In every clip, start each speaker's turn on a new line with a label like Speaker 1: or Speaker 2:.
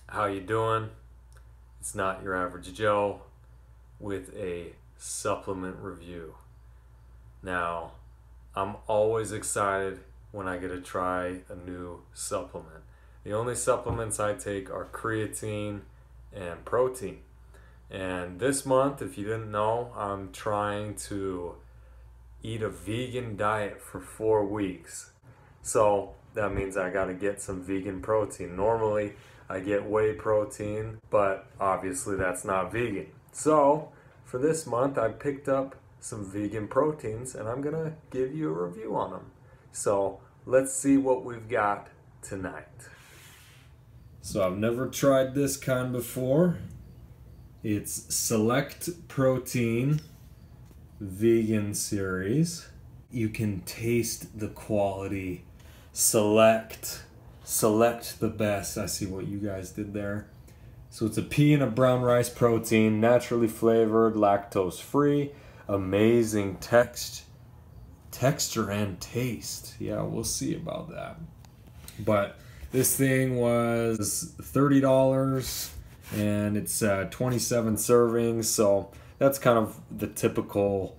Speaker 1: How you doing? It's not your average Joe with a supplement review. Now, I'm always excited when I get to try a new supplement. The only supplements I take are creatine and protein. And this month, if you didn't know, I'm trying to eat a vegan diet for 4 weeks. So that means I gotta get some vegan protein. Normally, I get whey protein, but obviously that's not vegan. So for this month, I picked up some vegan proteins and I'm gonna give you a review on them. So let's see what we've got tonight. So I've never tried this kind before. It's Select Protein Vegan Series. You can taste the quality. Select the best. I see what you guys did there. So it's a pea and a brown rice protein, naturally flavored, lactose free, amazing texture and taste. Yeah, we'll see about that. But this thing was $30 and it's 27 servings, so that's kind of the typical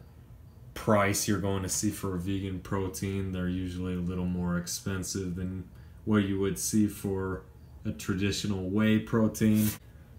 Speaker 1: price you're going to see for a vegan protein. They're usually a little more expensive than what you would see for a traditional whey protein.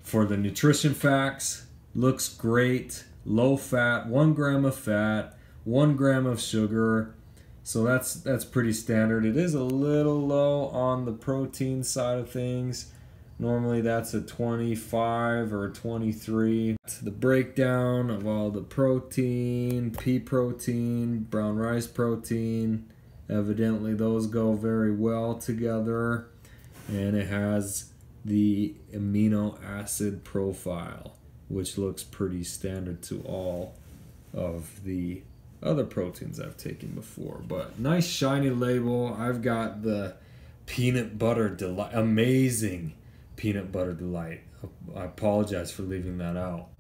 Speaker 1: For the nutrition facts, looks great, low fat, 1 gram of fat, 1 gram of sugar. So that's pretty standard. It is a little low on the protein side of things. Normally that's a 25 or 23. The breakdown of all the protein, pea protein, brown rice protein. Evidently those go very well together. And it has the amino acid profile, which looks pretty standard to all of the other proteins I've taken before. But nice shiny label. I've got the peanut butter delight, amazing peanut butter delight. I apologize for leaving that out.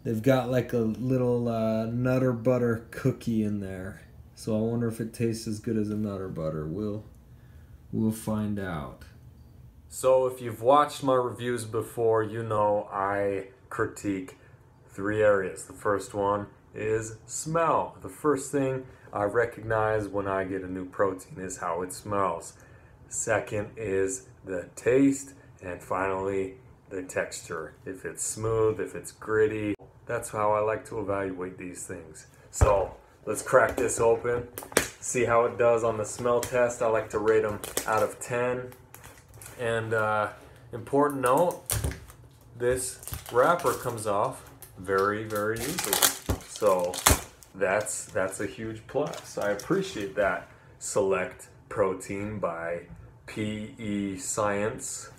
Speaker 1: They've got like a little Nutter Butter cookie in there, so I wonder if it tastes as good as a Nutter Butter. We'll find out. So if you've watched my reviews before, you know I critique 3 areas. The first one is smell. The first thing I recognize when I get a new protein is how it smells. Second is the taste. And finally, the texture. If it's smooth, if it's gritty. That's how I like to evaluate these things. So let's crack this open, see how it does on the smell test. I like to rate them out of 10. And important note, this wrapper comes off very, very easily. So that's a huge plus. I appreciate that. Select Protein by PEScience.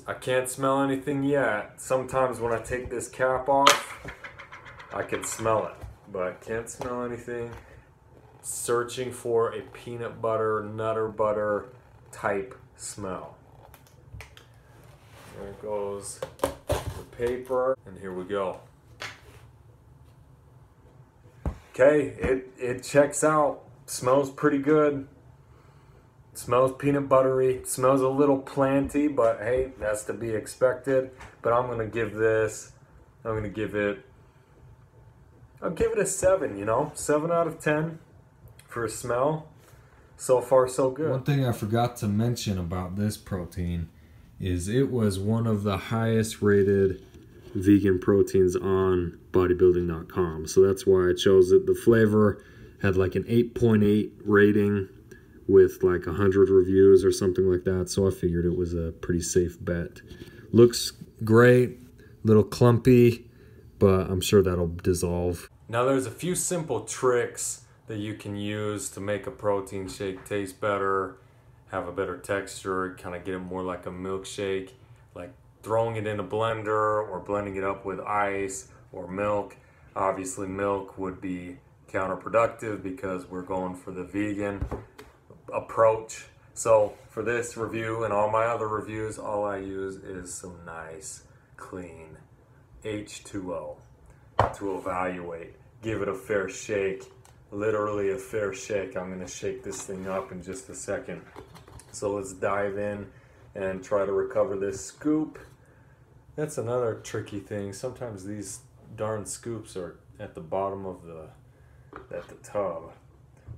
Speaker 1: I can't smell anything yet. Sometimes when I take this cap off, I can smell it, but I can't smell anything. Searching for a peanut butter, Nutter Butter type smell. There goes the paper, and here we go. Okay, it checks out. Smells pretty good. Smells peanut buttery, smells a little planty, but hey, that's to be expected. But I'll give it a 7, you know, 7 out of 10 for a smell. So far, so good. One thing I forgot to mention about this protein is it was one of the highest rated vegan proteins on bodybuilding.com. So that's why I chose it. The flavor had like an 8.8 rating with like 100 reviews or something like that, so I figured it was a pretty safe bet. Looks great, little clumpy, but I'm sure that'll dissolve. Now there's a few simple tricks that you can use to make a protein shake taste better, have a better texture, kind of get it more like a milkshake, like throwing it in a blender or blending it up with ice or milk. Obviously milk would be counterproductive because we're going for the vegan approach. So for this review and all my other reviews, all I use is some nice clean H2O to evaluate. Give it a fair shake, literally a fair shake. I'm gonna shake this thing up in just a second. So let's dive in and try to recover this scoop. That's another tricky thing. Sometimes these darn scoops are at the bottom of the tub.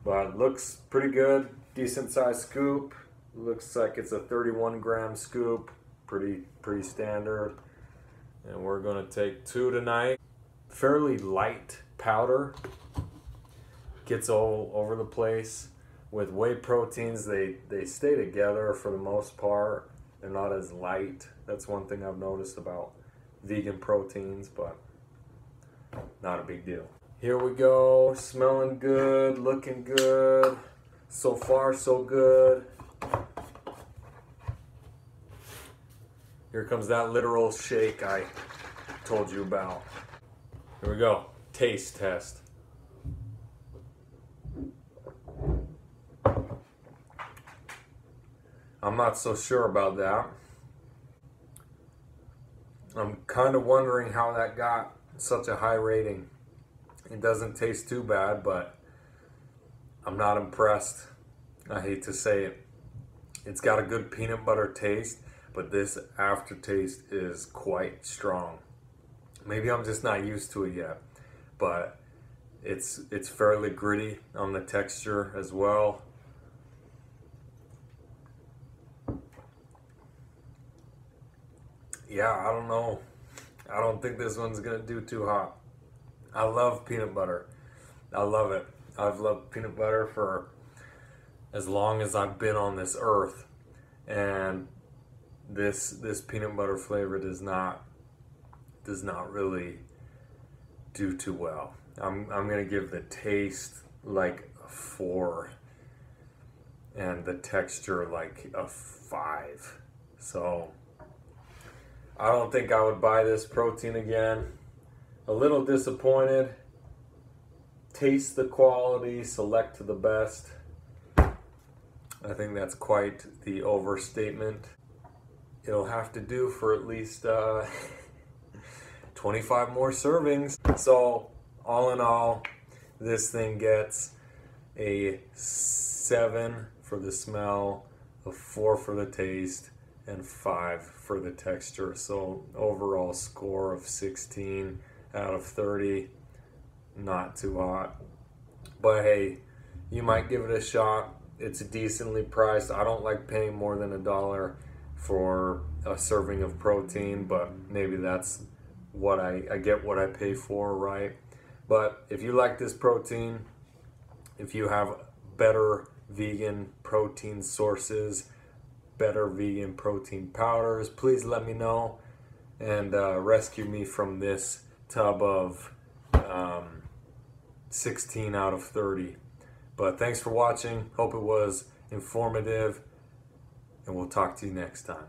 Speaker 1: But it looks pretty good. Decent sized scoop. Looks like it's a 31-gram scoop. Pretty standard. And we're gonna take 2 tonight. Fairly light powder. Gets all over the place. With whey proteins, they stay together for the most part. They're not as light. That's one thing I've noticed about vegan proteins, but not a big deal. Here we go, smelling good, looking good. So far, so good. Here comes that literal shake I told you about. Here we go, taste test. I'm not so sure about that. I'm kind of wondering how that got such a high rating. It doesn't taste too bad, but I'm not impressed. I hate to say it. It's got a good peanut butter taste, but this aftertaste is quite strong. Maybe I'm just not used to it yet, but it's fairly gritty on the texture as well. Yeah, I don't know. I don't think this one's gonna do too hot. I love peanut butter. I love it. I've loved peanut butter for as long as I've been on this earth, and this peanut butter flavor does not really do too well. I'm gonna give the taste like a 4 and the texture like a 5. So I don't think I would buy this protein again. A little disappointed. Taste the quality, select to the best. I think that's quite the overstatement. It'll have to do for at least 25 more servings. So all in all, this thing gets a 7 for the smell, a 4 for the taste, and 5 for the texture. So overall score of 16 out of 30. Not too hot. But hey, you might give it a shot. It's decently priced. I don't like paying more than $1 for a serving of protein, but maybe that's what I get what I pay for, right? But if you like this protein, if you have better vegan protein sources, better vegan protein powders, please let me know and rescue me from this tub of 16 out of 30. But thanks for watching. Hope it was informative, and we'll talk to you next time.